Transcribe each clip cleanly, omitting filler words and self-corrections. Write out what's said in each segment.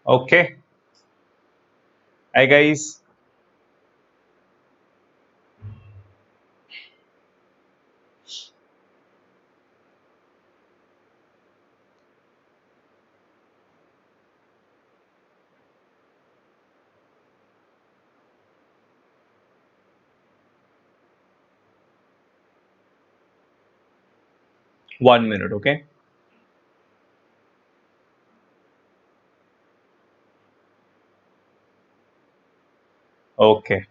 Okay. Hi guys. 1 minute. Okay. Okay.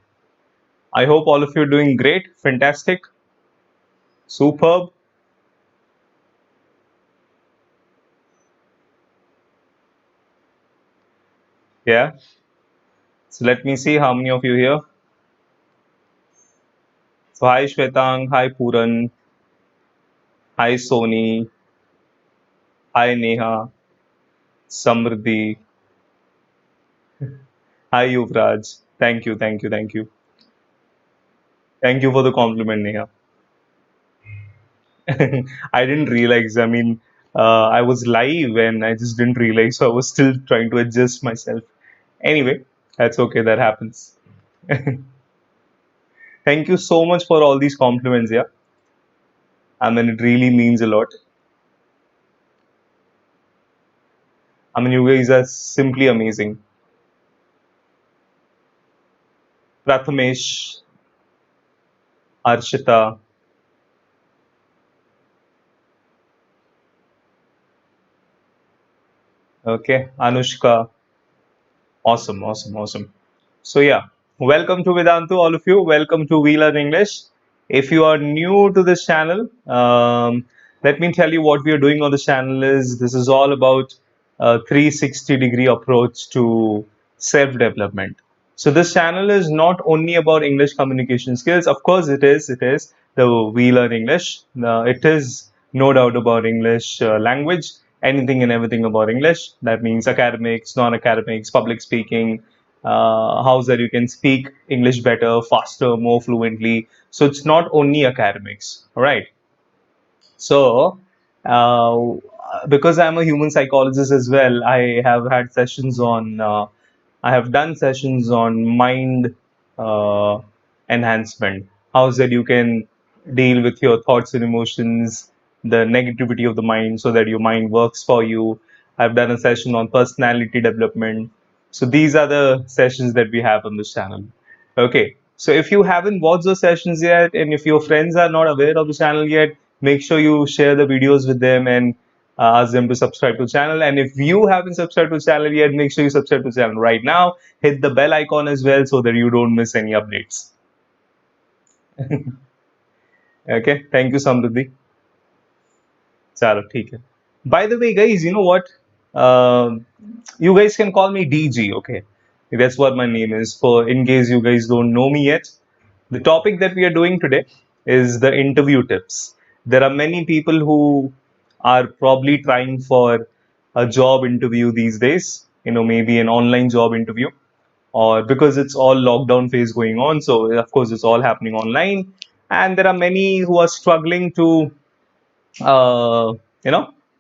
I hope all of you are doing great, fantastic, superb. Yeah. So let me see how many of you here. So hi Shwetang, hi Puran, hi Soni, hi Neha, Samriddhi, hi Yuvraj. Thank you, thank you, thank you. Thank you for the compliment, Neha. I didn't realize. I was live and I just didn't realize. So I was still trying to adjust myself. Anyway, that's okay. That happens. Thank you so much for all these compliments. Yeah. It really means a lot. You guys are simply amazing. Prathamesh, Arshita, okay, Anushka. Awesome, awesome, awesome. So, yeah, welcome to Vedantu, all of you. Welcome to We Learn English. If you are new to this channel, let me tell you what we are doing on the channel is this is all about a 360-degree approach to self-development. So this channel is not only about English communication skills. Of course, it is the We Learn English. It is no doubt about English language, anything and everything about English. That means academics, non-academics, public speaking, how that you can speak English better, faster, more fluently. So it's not only academics, all right? So, because I'm a human psychologist as well, I have done sessions on mind uh, enhancement. How is that you can deal with your thoughts and emotions, the negativity of the mind, so that your mind works for you. I've done a session on personality development. So these are the sessions that we have on this channel. Okay. So if you haven't watched those sessions yet, and if your friends are not aware of the channel yet, make sure you share the videos with them and ask them to subscribe to the channel. And if you haven't subscribed to the channel yet, make sure you subscribe to the channel right now. Hit the bell icon as well so that you don't miss any updates. Okay. Thank you, Samruddhi. Chalo, theek hai. By the way, guys, you know what? You guys can call me DG, okay? That's what my name is. For in case you guys don't know me yet, the topic that we are doing today is the interview tips. There are many people who are probably trying for a job interview these days, maybe an online job interview, or because it's all lockdown phase going on. So, of course, it's all happening online. And there are many who are struggling to uh,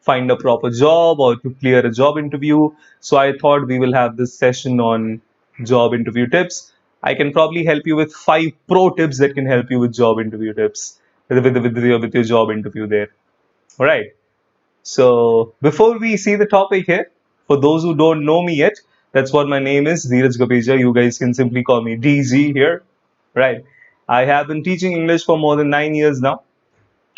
find a proper job or to clear a job interview. So I thought we will have this session on job interview tips. I can probably help you with 5 pro tips that can help you with job interview tips with your job interview there. All right. So before we see the topic here, for those who don't know me yet, that's what my name is, Dheeraj Gabeja. You guys can simply call me DZ here. Right. I have been teaching English for more than 9 years now.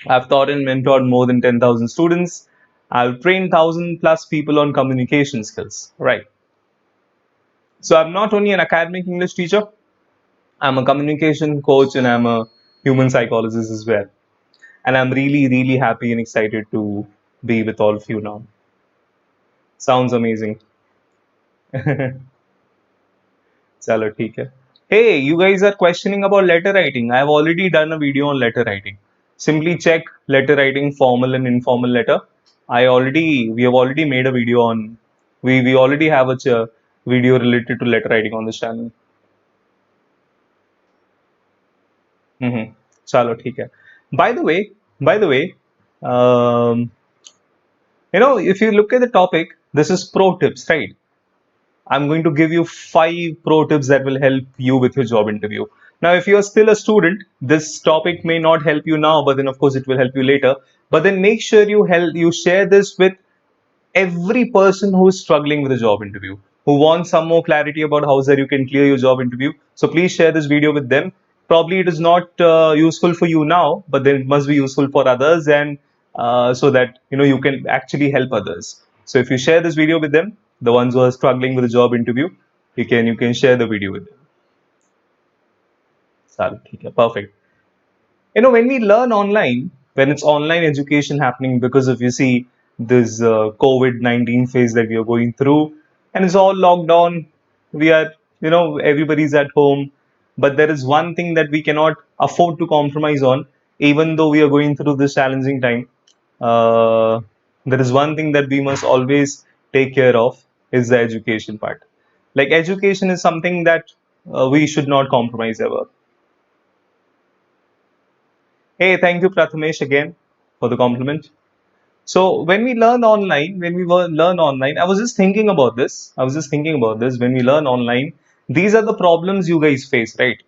I've taught and mentored more than 10,000 students. I've trained 1,000 plus people on communication skills. Right. So I'm not only an academic English teacher, I'm a communication coach and I'm a human psychologist as well. And I'm really, really happy and excited to be with all of you now. Sounds amazing. Chalo, theek hai. Hey, you guys are questioning about letter writing. I've already done a video on letter writing. Simply check letter writing, formal and informal letter. We have already made a video on, we already have a video related to letter writing on this channel. Mm-hmm. Chalo, theek hai. By the way, by the way, um, if you look at the topic, this is pro tips, right? I'm going to give you 5 pro tips that will help you with your job interview. Now, if you are still a student, this topic may not help you now, but then of course it will help you later. But then make sure you share this with every person who is struggling with a job interview, who wants some more clarity about how that you can clear your job interview. So please share this video with them. Probably it is not useful for you now, but then it must be useful for others, and so that you can actually help others. So if you share this video with them, the ones who are struggling with a job interview, you can share the video with them. Saru, ठीक है, perfect. When we learn online, when it's online education happening, because of, you see, this COVID-19 phase that we are going through, and it's all locked down, we are, everybody's at home, but there is one thing that we cannot afford to compromise on, even though we are going through this challenging time. uh, there is one thing that we must always take care of, is the education part. Like, education is something that we should not compromise ever. Hey, thank you, Prathamesh, again for the compliment. So when we learn online, I was just thinking about this. I was just thinking about this. When we learn online, these are the problems you guys face, right?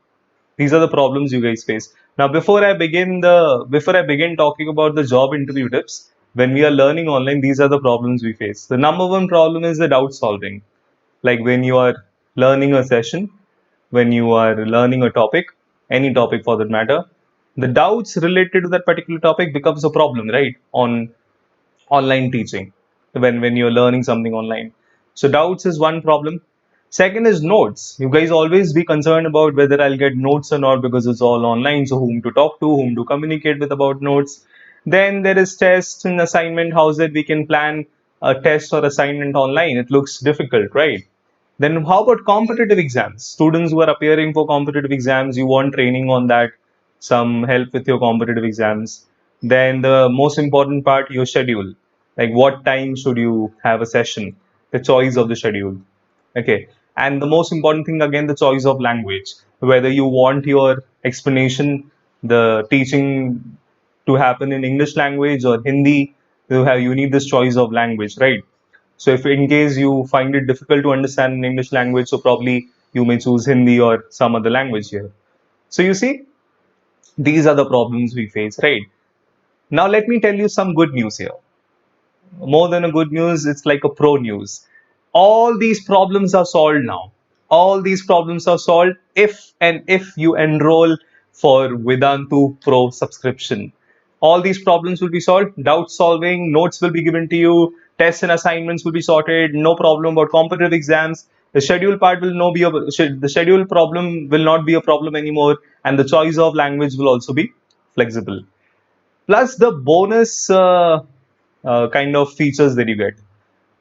These are the problems you guys face. Now, before I begin talking about the job interview tips, when we are learning online, these are the problems we face. The number one problem is the doubt solving. Like, when you are learning a session, when you are learning a topic, any topic for that matter, the doubts related to that particular topic becomes a problem, right? On online teaching, when you're learning something online. So doubts is one problem. Second is notes. You guys always be concerned about whether I'll get notes or not, because it's all online. So whom to talk to, whom to communicate with about notes. Then there is test and assignment. How is it we can plan a test or assignment online? It looks difficult, right? Then how about competitive exams? Students who are appearing for competitive exams, you want training on that, some help with your competitive exams. Then the most important part, your schedule. Like, what time should you have a session? The choice of the schedule. Okay. And the most important thing, again, the choice of language. Whether you want your explanation, the teaching, to happen in English language or Hindi, you need this choice of language, right? So if in case you find it difficult to understand in English language, so probably you may choose Hindi or some other language here. So you see, these are the problems we face, right? Now let me tell you some good news here. More than a good news, it's like a pro news. All these problems are solved now. All these problems are solved if you enroll for Vedantu Pro subscription. All these problems will be solved. Doubt solving, notes will be given to you, tests and assignments will be sorted. No problem about competitive exams. The schedule part will no be a, the schedule problem will not be a problem anymore, and the choice of language will also be flexible. Plus the bonus kind of features that you get,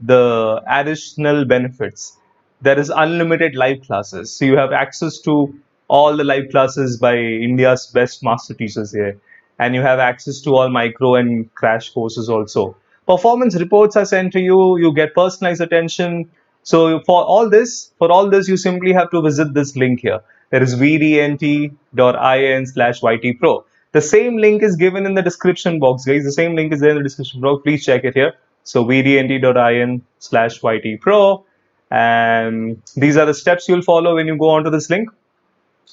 the additional benefits. There is unlimited live classes. So you have access to all the live classes by India's best master teachers here. And you have access to all micro and crash courses also. Performance reports are sent to you. You get personalized attention. So for all this, you simply have to visit this link here. There is vdnt.in/ytpro. The same link is given in the description box, guys. The same link is there in the description box. Please check it here. So vdnt.in/ytpro. And these are the steps you'll follow when you go onto this link.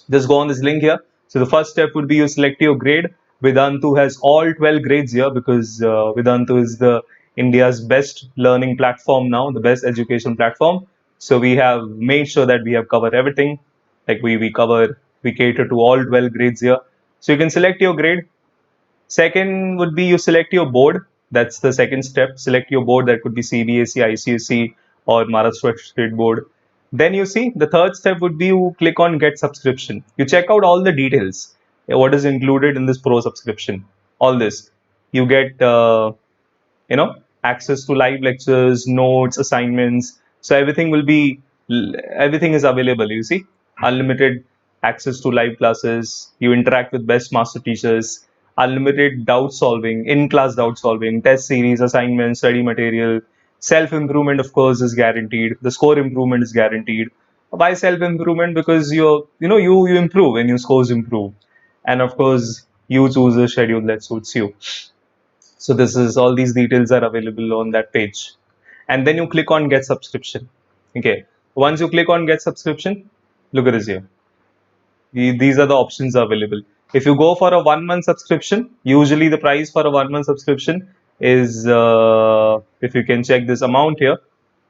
Just go on this link here. So the first step would be you select your grade. Vedantu has all 12 grades here, because Vedantu is the India's best learning platform now, the best education platform. So we have made sure that we have covered everything. Like we cater to all 12 grades here. So you can select your grade. Second would be you select your board. That's the second step. Select your board. That could be CBSE, ICSE, or Maharashtra State Board. Then you see the third step would be you click on get subscription. You check out all the details. What is included in this pro subscription? All this. You get access to live lectures, notes, assignments. So everything is available. You see, unlimited access to live classes. You interact with best master teachers. Unlimited doubt solving, in-class doubt solving, test series, assignments, study material. Self-improvement, of course, is guaranteed. The score improvement is guaranteed. Why self-improvement? Because you improve when your scores improve, and of course you choose a schedule that suits you. So all these details are available on that page, and then you click on get subscription. Okay. Once you click on get subscription, look at this here. These are the options available. If you go for a 1 month subscription, usually the price for a 1 month subscription is, if you can check this amount here,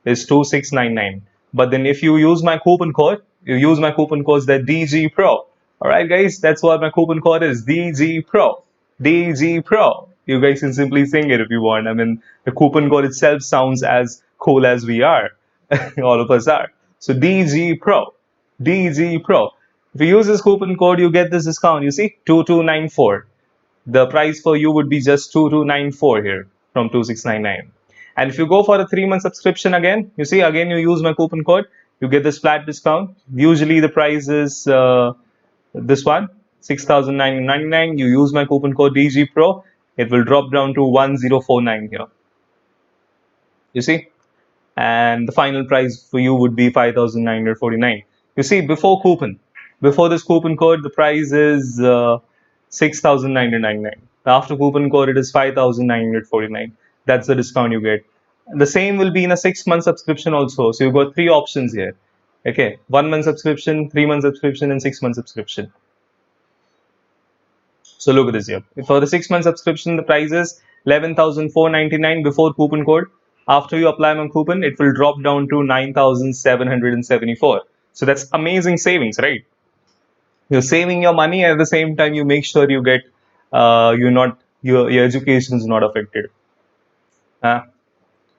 is 2699. But then if you use my coupon code, that DG Pro. All right, guys, that's what my coupon code is, DG Pro. DG Pro. You guys can simply sing it if you want. I mean, the coupon code itself sounds as cool as we are. All of us are. So DG Pro. DG Pro. If you use this coupon code, you get this discount. You see, 2294. The price for you would be just 2294 here from 2699. And if you go for a 3 month subscription again, you see, again you use my coupon code, you get this flat discount. Usually the price is this one, 6,999. You use my coupon code DG Pro, it will drop down to 1049 here. You see, and the final price for you would be 5,949. You see, before this coupon code, the price is 6,999. After coupon code, it is 5,949. That's the discount you get. The same will be in a 6 month subscription also. So you've got three options here. Okay, 1 month subscription, 3 month subscription, and 6 month subscription. So look at this here. For the 6 month subscription, the price is 11,499 before coupon code. After you apply my coupon, it will drop down to 9,774. So that's amazing savings, right? You're saving your money, and at the same time you make sure you get your education is not affected.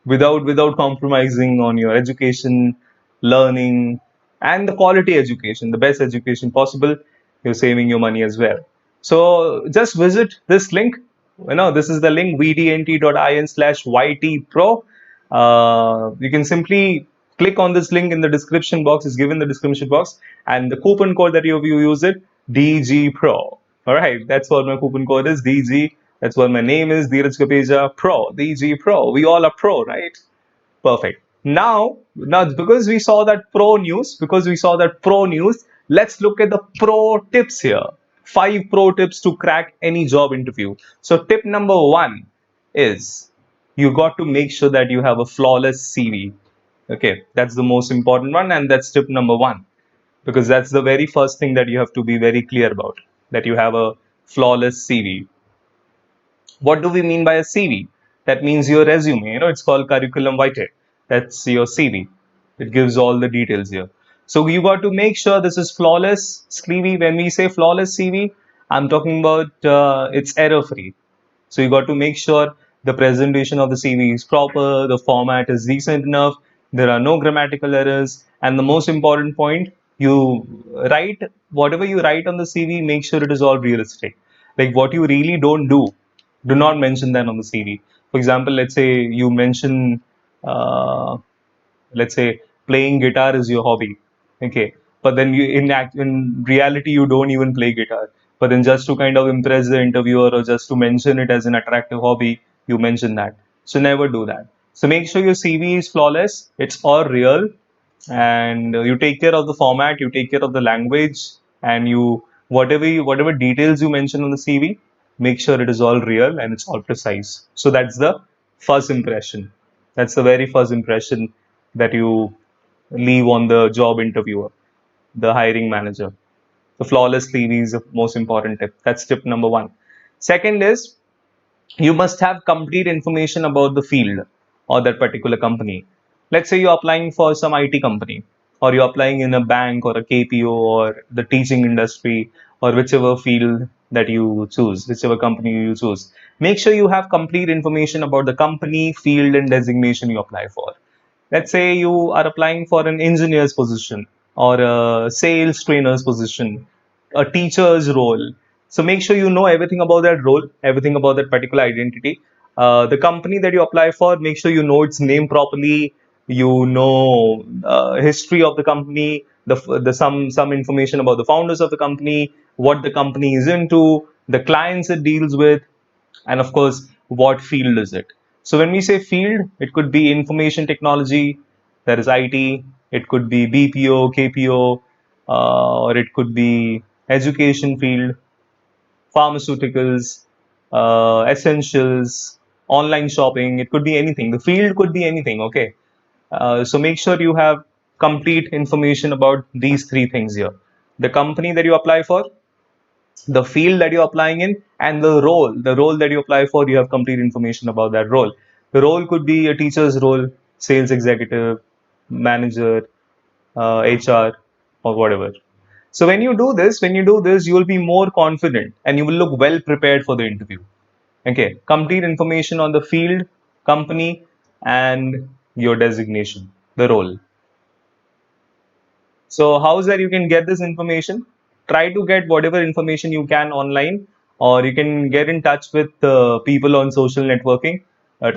Without compromising on your education, learning, and the quality education, the best education possible, you're saving your money as well. So just visit this link. This is the link, vdnt.in/ytpro. You can simply click on this link in the description box. It's given in the description box, and the coupon code that you use it, DG Pro. All right, that's what my coupon code is, DG. That's what my name is, Dheeraj Kapeja Pro, DG Pro. We all are pro, right? Perfect. Now because we saw that pro news, let's look at the pro tips here. 5 pro tips to crack any job interview. So tip number 1 is you got to make sure that you have a flawless CV. Okay, that's the most important one, and that's tip number 1, because that's the very first thing that you have to be very clear about, that you have a flawless CV. What do we mean by a CV? That means your resume. It's called curriculum vitae. That's your CV. It gives all the details here. So you got to make sure this is flawless CV. When we say flawless CV, I'm talking about it's error-free. So you got to make sure the presentation of the CV is proper, the format is decent enough, there are no grammatical errors, and the most important point, whatever you write on the CV, make sure it is all realistic. Like what you really don't do not mention that on the CV. For example, let's say you mention, let's say playing guitar is your hobby. Okay, but then in reality you don't even play guitar. But then just to kind of impress the interviewer or just to mention it as an attractive hobby, you mention that. So never do that. So make sure your CV is flawless. It's all real, and you take care of the format, you take care of the language, and whatever details you mention on the CV, make sure it is all real and it's all precise. So that's the first impression. That's the very first impression that you leave on the job interviewer, the hiring manager. The flawless CV is the most important tip. That's tip number 1. Second is, you must have complete information about the field or that particular company. Let's say you're applying for some IT company, or you're applying in a bank or a KPO or the teaching industry, or whichever field that you choose, whichever company you choose. Make sure you have complete information about the company, field, and designation you apply for. Let's say you are applying for an engineer's position or a sales trainer's position, a teacher's role. So make sure you know everything about that role, everything about that particular identity. The company that you apply for, make sure you know its name properly. You know history of the company, some information about the founders of the company, what the company is into, the clients it deals with, and of course, what field is it. So when we say field, it could be information technology, that is IT, it could be BPO, KPO, or it could be education field, pharmaceuticals, essentials, online shopping. It could be anything. The field could be anything. Okay. So make sure you have complete information about these three things here: the company that you apply for, the field that you're applying in, and the role that you apply for. You have complete information about that role. The role could be a teacher's role, sales executive, manager, HR, or whatever. So when you do this, you will be more confident and you will look well prepared for the interview. Okay, complete information on the field, company, and your designation, the role. So how is that you can get this information? Try to get whatever information you can online, or you can get in touch with people on social networking.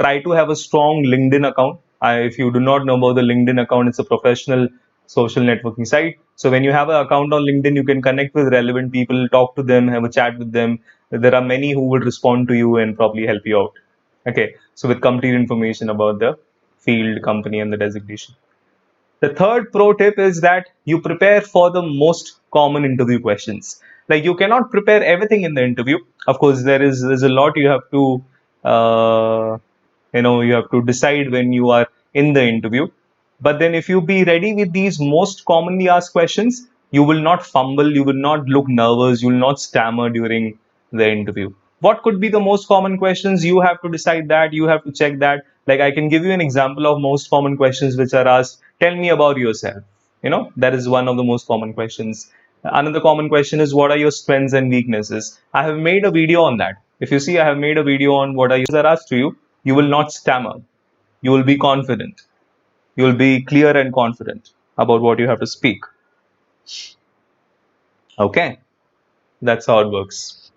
Try to have a strong LinkedIn account. If you do not know about the LinkedIn account, it's a professional social networking site. So when you have an account on LinkedIn, you can connect with relevant people, talk to them, have a chat with them. There are many who will respond to you and probably help you out. Okay, so with complete information about the field, company, and the designation. The third pro tip is that you prepare for the most common interview questions. Like, you cannot prepare everything in the interview. Of course, there's a lot you have to you have to decide when you are in the interview. But then if you be ready with these most commonly asked questions, you will not fumble, you will not look nervous, you will not stammer during the interview. What could be the most common questions? You have to decide that, you have to check that. Like, I can give you an example of most common questions which are asked. Tell me about yourself. That is one of the most common questions. Another common question is, what are your strengths and weaknesses? I have made a video on that. If you see, I have made a video on what are asked to you. You will not stammer. You will be confident. You will be clear and confident about what you have to speak. Okay, that's how it works.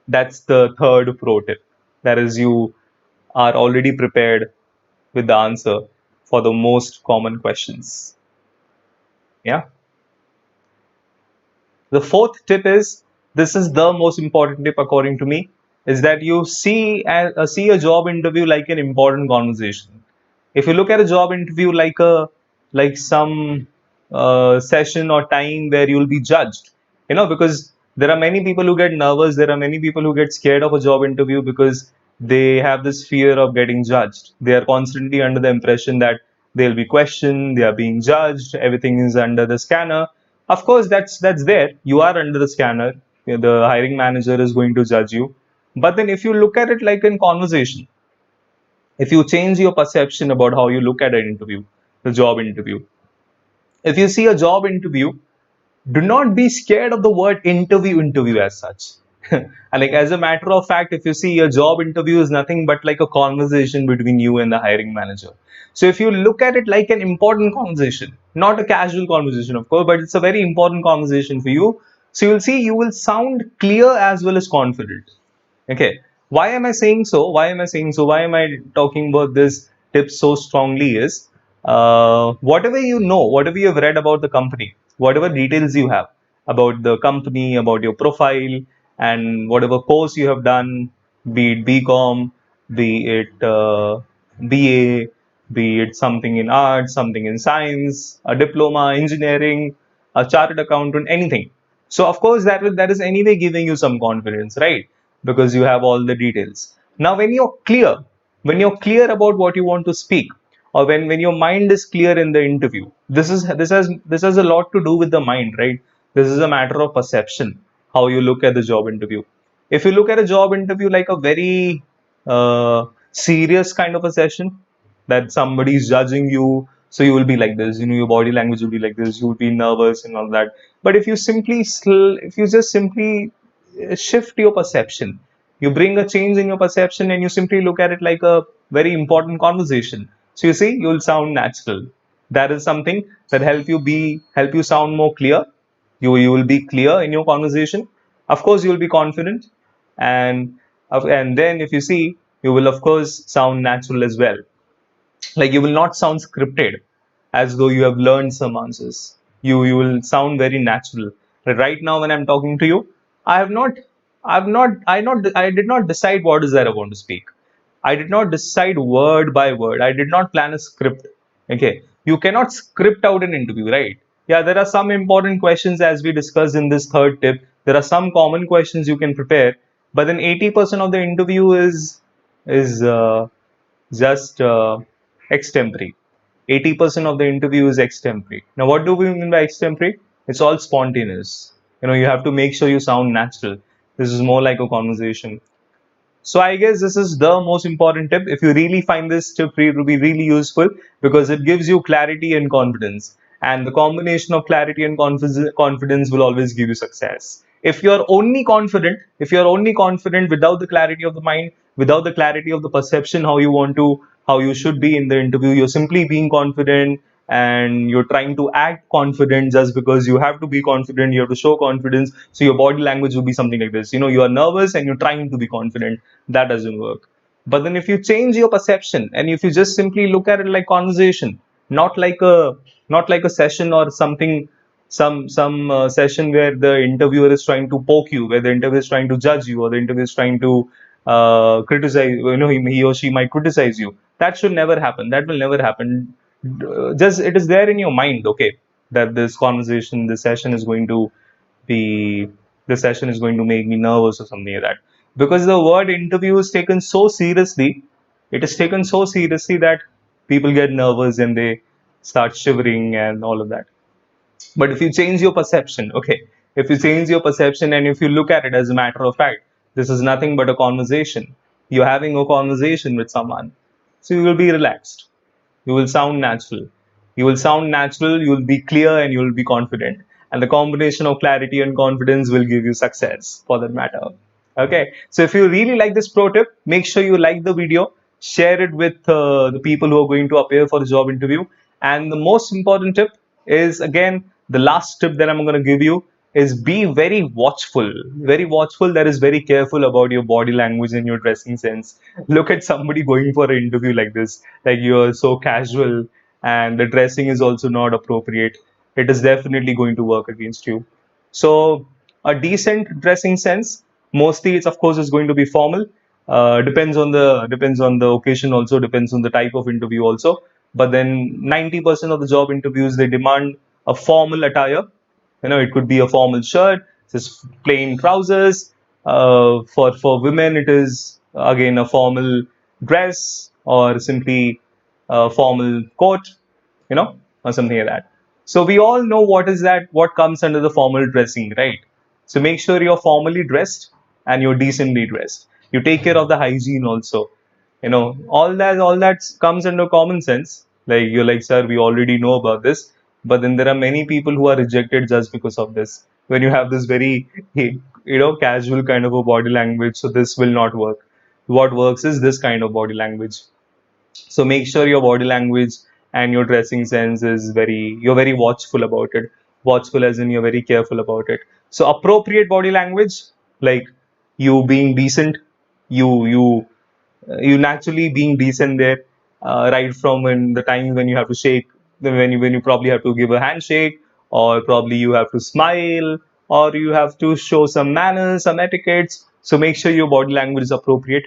That's the third pro tip. That is, you are already prepared with the answer for the most common questions. Yeah. The fourth tip is, this is the most important tip according to me, is that you see a job interview like an important conversation. If you look at a job interview like some session or time where you will be judged, because there are many people who get nervous, there are many people who get scared of a job interview because they have this fear of getting judged. They are constantly under the impression that they'll be questioned, they are being judged, everything is under the scanner. Of course, that's there. You are under the scanner. The hiring manager is going to judge you. But then if you look at it like in conversation, if you change your perception about how you look at an interview, the job interview, if you see a job interview, do not be scared of the word interview as such. And like, as a matter of fact, if you see, a job interview is nothing but like a conversation between you and the hiring manager. So if you look at it like an important conversation, not a casual conversation, of course, but it's a very important conversation for you. So you'll see, you will sound clear as well as confident. Okay. Why am I saying so? Why am I talking about this tip so strongly is, whatever you know, whatever you have read about the company, whatever details you have about the company, about your profile, and whatever course you have done, be it BCom, be it BA, be it something in arts, something in science, a diploma, engineering, a chartered accountant, anything. So of course that is anyway giving you some confidence, right? Because you have all the details. Now, when you're clear about what you want to speak, or when your mind is clear in the interview, this has a lot to do with the mind, right? This is a matter of perception, how you look at the job interview. If you look at a job interview like a very serious kind of a session, that somebody is judging you, so you will be like this, your body language will be like this, you will be nervous and all that. But if you just simply shift your perception, you bring a change in your perception, and you simply look at it like a very important conversation, so you see, you'll sound natural. That is something that help you sound more clear. You will be clear in your conversation. Of course, you will be confident, and then if you see, you will of course sound natural as well. Like, you will not sound scripted as though you have learned some answers. You will sound very natural. Right now when I'm talking to you, i have not I did not decide what is that I want to speak. I did not decide word by word. I did not plan a script. Okay, you cannot script out an interview, right? Yeah, there are some important questions, as we discussed in this third tip. There are some common questions you can prepare, but then 80% of the interview is just extempore. 80% of the interview is extempore. Now, what do we mean by extempore? It's all spontaneous. You have to make sure you sound natural. This is more like a conversation. So I guess this is the most important tip. If you really find this tip to be really useful, because it gives you clarity and confidence. And the combination of clarity and confidence will always give you success. If you're only confident without the clarity of the mind, without the clarity of the perception, how you should be in the interview, you're simply being confident and you're trying to act confident just because you have to be confident, you have to show confidence. So your body language will be something like this. You are nervous and you're trying to be confident. That doesn't work. But then if you change your perception and if you just simply look at it like conversation, not like a session or something, some session where the interviewer is trying to poke you, where the interviewer is trying to judge you, or the interviewer is trying to criticize, he or she might criticize you. That should never happen. That will never happen. Just it is there in your mind, okay, that this session is going to be this session is going to make me nervous or something like that, because the word interview is taken so seriously. It is taken so seriously that people get nervous and they start shivering and all of that. But if you change your perception, okay, if you change your perception and if you look at it as a matter of fact, this is nothing but a conversation. You're having a conversation with someone, so you will be relaxed. You will sound natural. You will be clear, and you will be confident. And the combination of clarity and confidence will give you success for that matter. Okay, so if you really like this pro tip, make sure you like the video, share it with the people who are going to appear for the job interview. And the most important tip is, again, the last tip that I'm going to give you is be very watchful. Very watchful, that is very careful about your body language and your dressing sense. Look at somebody going for an interview like this, like you're so casual and the dressing is also not appropriate. It is definitely going to work against you. So a decent dressing sense, mostly it's of course is going to be formal. Depends on the occasion, also depends on the type of interview also. But then 90% of the job interviews, they demand a formal attire. It could be a formal shirt, just plain trousers. For women, it is again a formal dress or simply a formal coat, or something like that. So we all know what comes under the formal dressing, right? So make sure you're formally dressed and you're decently dressed. You take care of the hygiene also. All that comes under common sense. Like you're like, sir, we already know about this. But then there are many people who are rejected just because of this. When you have this very, casual kind of a body language, so this will not work. What works is this kind of body language. So make sure your body language and your dressing sense is you're very watchful about it. Watchful as in you're very careful about it. So appropriate body language, like you being decent, you naturally being decent there, right from when the time when you have to shake, when you probably have to give a handshake, or probably you have to smile, or you have to show some manners, some etiquettes. So make sure your body language is appropriate,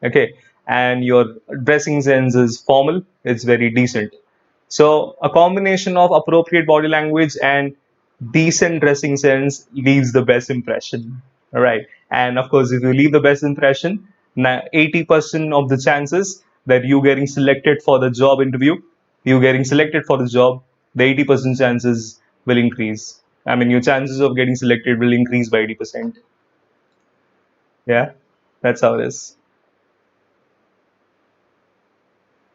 okay, and your dressing sense is formal. It's very decent. So a combination of appropriate body language and decent dressing sense leaves the best impression. All right. And of course, if you leave the best impression, 80% of the chances that you getting selected for the job interview, you getting selected for the job, the 80% chances will increase. I mean, your chances of getting selected will increase by 80%. Yeah, that's how it is.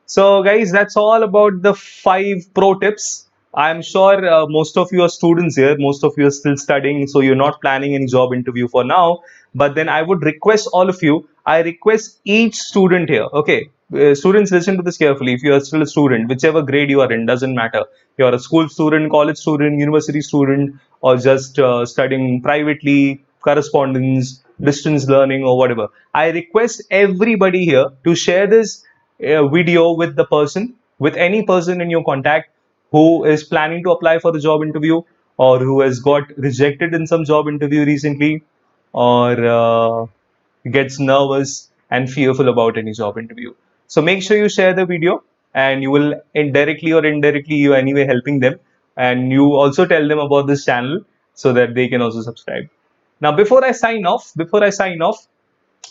So guys, that's all about the 5 pro tips. I'm sure most of you are students here, most of you are still studying, so you're not planning any job interview for now. But then I would request all of you, I request each student here, okay, students, listen to this carefully. If you are still a student, whichever grade you are in, doesn't matter. You're a school student, college student, university student, or just studying privately, correspondence, distance learning, or whatever. I request everybody here to share this video with any person in your contact who is planning to apply for the job interview, or who has got rejected in some job interview recently, or gets nervous and fearful about any job interview. So make sure you share the video, and you will indirectly or indirectly, you anyway helping them, and you also tell them about this channel so that they can also subscribe. Now before I sign off,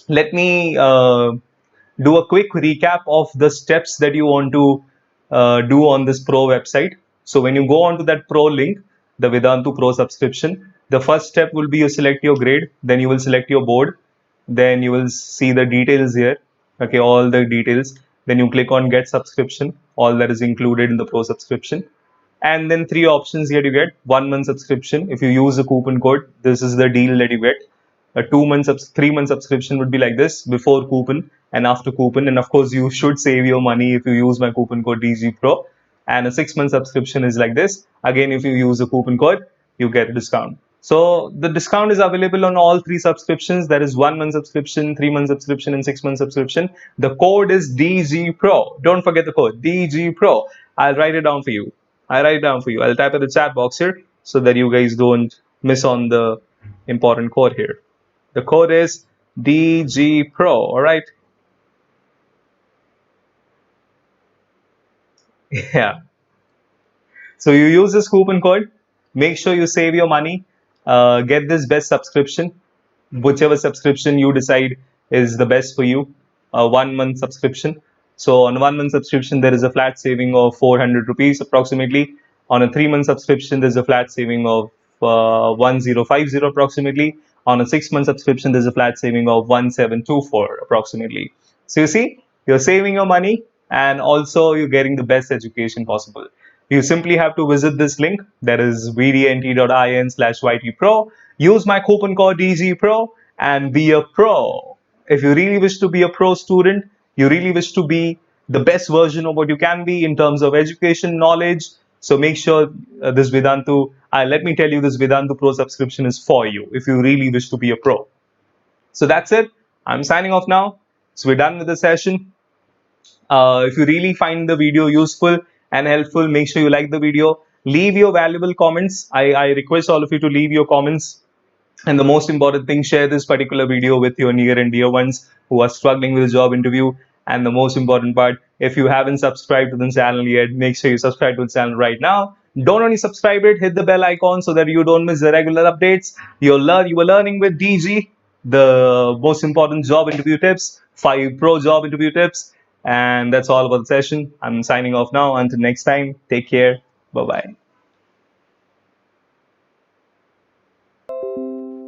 let me do a quick recap of the steps that you want to do on this Pro website. So when you go onto that Pro link, the Vedantu Pro subscription, the first step will be you select your grade, then you will select your board, then you will see the details here. Okay, all the details. Then you click on get subscription, all that is included in the Pro subscription. And then three options here you get: 1 month subscription. If you use the coupon code, this is the deal that you get. A 2 month 3 month subscription would be like this: before coupon and after coupon. And of course, you should save your money if you use my coupon code DG Pro. And a 6 month subscription is like this. Again, if you use the coupon code, you get a discount. So the discount is available on all three subscriptions. That is 1 month subscription, 3 month subscription, and 6 month subscription. The code is DG Pro. Don't forget the code DG Pro. I'll write it down for you. I'll write it down for you. I'll type in the chat box here so that you guys don't miss on the important code here. The code is DG Pro. All right. Yeah. So you use this coupon code. Make sure you save your money. Get this best subscription, whichever subscription you decide is the best for you. 1 month subscription. So on a 1 month subscription, there is a flat saving of 400 rupees approximately. On a 3 month subscription, there's a flat saving of 1050 approximately. On a 6 month subscription, there's a flat saving of 1724 approximately. So you see, you're saving your money and also you're getting the best education possible. You simply have to visit this link, that is vdnt.in/ytpro. Use my coupon code DGPro and be a pro. If you really wish to be a pro student, you really wish to be the best version of what you can be in terms of education, knowledge. So make sure this Vedantu, let me tell you, this Vedantu Pro subscription is for you if you really wish to be a pro. So that's it. I'm signing off now. So we're done with the session. If you really find the video useful and helpful, make sure you like the video. Leave your valuable comments. I request all of you to leave your comments. And the most important thing, share this particular video with your near and dear ones who are struggling with a job interview. And the most important part, if you haven't subscribed to the channel yet, make sure you subscribe to the channel right now. Don't only subscribe it, hit the bell icon so that you don't miss the regular updates. You were learning with DG, the most important job interview tips, 5 pro job interview tips. And that's all about the session. I'm signing off now. Until next time, take care. Bye-bye.